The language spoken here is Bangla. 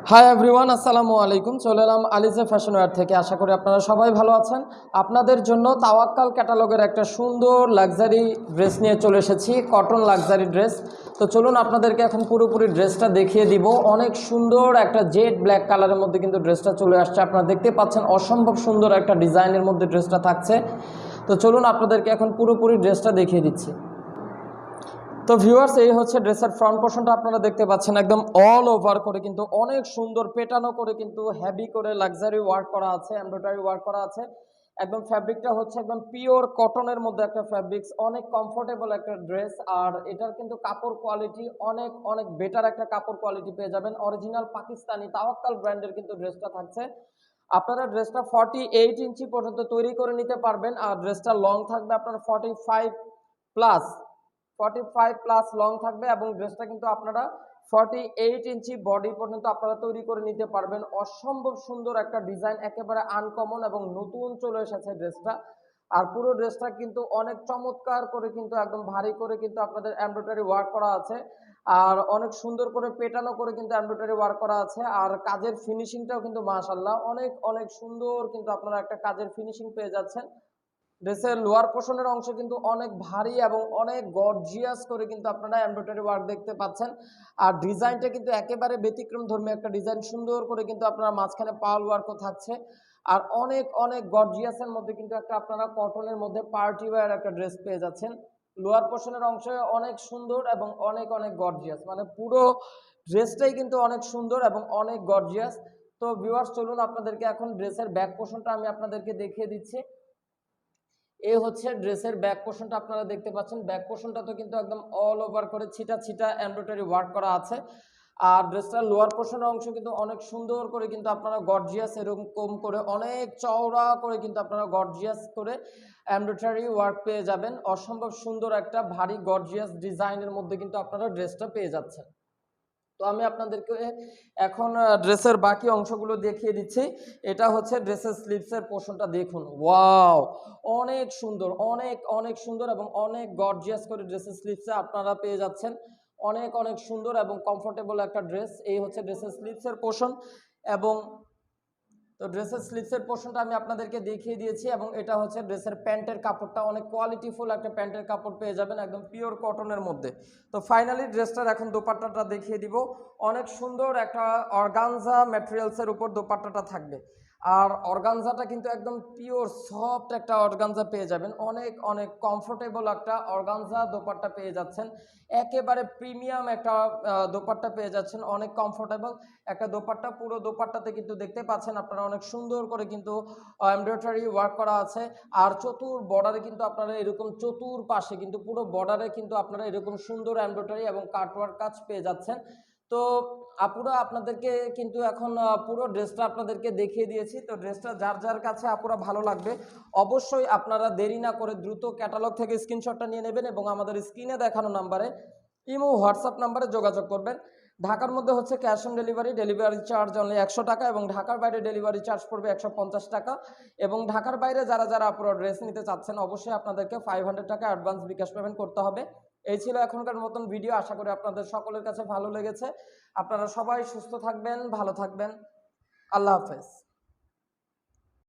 হাই এভরিওয়ান, আসসালামু আলাইকুম। চলে এলাম আলিজে ফ্যাশন ওয়্যার থেকে। আশা করি আপনারা সবাই ভালো আছেন। আপনাদের জন্য তাওয়াক্কাল ক্যাটালগের একটা সুন্দর লাক্সারি ড্রেস নিয়ে চলে এসেছি, কটন লাক্সারি ড্রেস। তো চলুন আপনাদেরকে এখন পুরোপুরি ড্রেসটা দেখিয়ে দিব। অনেক সুন্দর একটা জেড ব্ল্যাক কালারের মধ্যে কিন্তু ড্রেসটা চলে আসছে। আপনারা দেখতে পাচ্ছেন অসম্ভব সুন্দর একটা ডিজাইনের মধ্যে ড্রেসটা থাকছে। তো চলুন আপনাদেরকে এখন পুরোপুরি ড্রেসটা দেখিয়ে দিচ্ছি। তো ভিউয়ার্স, এই হচ্ছে ড্রেসের ফ্রন্ট পোর্শনটা আপনারা দেখতে পাচ্ছেন, একদম অল ওভার করে কিন্তু অনেক সুন্দর পেটানো করে কিন্তু হেভি করে লাক্সারি ওয়ার্ক করা আছে, এমব্রয়ডারি ওয়ার্ক করা আছে। একদম ফ্যাব্রিকটা হচ্ছে একদম পিওর কটনের মধ্যে একটা ফ্যাব্রিক্স, অনেক কমফোর্টেবল একটা ড্রেস। আর এটার কিন্তু কাপড় কোয়ালিটি অনেক অনেক বেটার একটা কাপড় কোয়ালিটি পেয়ে যাবেন। অরিজিনাল পাকিস্তানি তাওয়াক্কাল ব্র্যান্ডের কিন্তু ড্রেসটা থাকছে। আপনারা ড্রেসটা 48 ইঞ্চি পর্যন্ত তৈরি করে নিতে পারবেন। আর ড্রেসটা লং থাকবে আপনার 45 প্লাস লং থাকবে, এবং ড্রেসটা কিন্তু আপনারা 48 ইঞ্চি বডি পর্যন্ত আপনারা তৈরি করে নিতে পারবেন। অসম্ভব সুন্দর একটা ডিজাইন, একেবারে আনকমন এবং নতুন চলে এসেছে ড্রেসটা। আর পুরো ড্রেসটা কিন্তু অনেক চমৎকার করে কিন্তু একদম ভারী করে কিন্তু আপনাদের এমব্রয়ডারি ওয়ার্ক করা আছে। আর অনেক সুন্দর করে পেটানো করে কিন্তু এমব্রয়ডারি ওয়ার্ক করা আছে। আর কাজের ফিনিশিংটাও কিন্তু মাশাআল্লাহ অনেক অনেক সুন্দর কিন্তু আপনারা একটা কাজের ফিনিশিং পেয়ে যাচ্ছেন। ড্রেসের লোয়ার পোর্শনের অংশ কিন্তু অনেক ভারী এবং অনেক গর্জিয়াস করে কিন্তু আপনারা এমব্রয়ডারি ওয়ার্ক দেখতে পাচ্ছেন। আর ডিজাইনটা কিন্তু একেবারে ব্যতিক্রমধর্মী একটা ডিজাইন, সুন্দর করে কিন্তু আপনারা মাঝখানে পার্ল ওয়ার্কও থাকছে। আর অনেক অনেক গর্জিয়াসের মধ্যে কিন্তু একটা আপনারা কটনের মধ্যে পার্টি ওয়্যার একটা ড্রেস পেয়ে যাচ্ছেন। লোয়ার পোর্শনের অংশে অনেক সুন্দর এবং অনেক অনেক গর্জিয়াস, মানে পুরো ড্রেসটাই কিন্তু অনেক সুন্দর এবং অনেক গর্জিয়াস। তো ভিউয়ার্স, চলুন আপনাদেরকে এখন ড্রেসের ব্যাক পোর্শনটা আমি আপনাদেরকে দেখিয়ে দিচ্ছি। এই হচ্ছে ড্রেসের ব্যাক পোর্শনটা আপনারা দেখতে পাচ্ছেন। ব্যাক পোর্শনটা তো কিন্তু একদম অল ওভার করে ছিটা ছিটা এমব্রয়ডারি ওয়ার্ক করা আছে। আর ড্রেসটার লোয়ার পোর্শনের অংশ কিন্তু অনেক সুন্দর করে কিন্তু আপনারা গর্জিয়াস এরকম করে অনেক চওড়া করে কিন্তু আপনারা গর্জিয়াস করে এমব্রয়ডারি ওয়ার্ক পেয়ে যাবেন। অসম্ভব সুন্দর একটা ভারী গর্জিয়াস ডিজাইনের মধ্যে কিন্তু আপনারা ড্রেসটা পেয়ে যাচ্ছেন। তো আমি আপনাদেরকে এখন ড্রেসের বাকি অংশগুলো দেখিয়ে দিচ্ছি। এটা হচ্ছে ড্রেসের স্লিভসের পোর্শনটা, দেখুন ওয়াও, অনেক সুন্দর, অনেক অনেক সুন্দর এবং অনেক গর্জিয়াস করে ড্রেসের স্লিভসে আপনারা পেয়ে যাচ্ছেন। অনেক অনেক সুন্দর এবং কমফোর্টেবল একটা ড্রেস। এই হচ্ছে ড্রেসের স্লিভসের পোর্শন। এবং তো ড্রেসের স্লিভসের পোর্শনটা আমি আপনাদেরকে দেখিয়ে দিয়েছি। এবং এটা হচ্ছে ড্রেসের প্যান্টের কাপড়টা, অনেক কোয়ালিটিফুল একটা প্যান্টের কাপড় পেয়ে যাবেন একদম পিওর কটনের মধ্যে। তো ফাইনালি ড্রেসটার এখন দোপাট্টাটা দেখিয়ে দিব। অনেক সুন্দর একটা অর্গানজা ম্যাটেরিয়ালসের উপর দোপাট্টাটা থাকবে। আর অর্গানজাটা কিন্তু একদম পিওর সফট একটা অর্গানজা পেয়ে যাবেন। অনেক অনেক কমফোর্টেবল একটা অর্গানজা দোপাট্টা পেয়ে যাচ্ছেন। একেবারে প্রিমিয়াম একটা দোপাট্টা পেয়ে যাচ্ছেন, অনেক কমফোর্টেবল একটা দোপাট্টা। পুরো দোপাট্টাতে কিন্তু দেখতে পাচ্ছেন আপনারা অনেক সুন্দর করে কিন্তু এমব্রয়ডারি ওয়ার্ক করা আছে। আর চতুর বর্ডারে কিন্তু আপনারা এরকম চতুর পাশে কিন্তু পুরো বর্ডারে কিন্তু আপনারা এরকম সুন্দর এমব্রয়ডারি এবং কাটওয়ার্ক কাজ পেয়ে যাচ্ছেন। তো আপুরা, আপনাদেরকে কিন্তু এখন পুরো ড্রেসটা আপনাদেরকে দেখিয়ে দিয়েছি। তো ড্রেসটা যার যার কাছে আপুরা ভালো লাগবে, অবশ্যই আপনারা দেরি না করে দ্রুত ক্যাটালগ থেকে স্ক্রিনশটটা নিয়ে নেবেন এবং আমাদের স্ক্রিনে দেখানো নাম্বারে, ইমো হোয়াটসঅ্যাপ নাম্বারে যোগাযোগ করবেন। ঢাকার মধ্যে হচ্ছে cash on delivery, delivery charge only 100 টাকা, এবং ঢাকার বাইরে ডেলিভারি চার্জ পড়বে 150 টাকা। এবং ঢাকার বাইরে যারা যারা আপনারা ড্রেস নিতে চাচ্ছেন, অবশ্যই আপনাদেরকে 500 টাকা অ্যাডভান্স বিকাশ পেমেন্ট করতে হবে। এই ছিল এখনকার মতন ভিডিও। আশা করি আপনাদের সকলের কাছে ভালো লেগেছে। আপনারা সবাই সুস্থ থাকবেন, ভালো থাকবেন। আল্লাহ হাফেজ।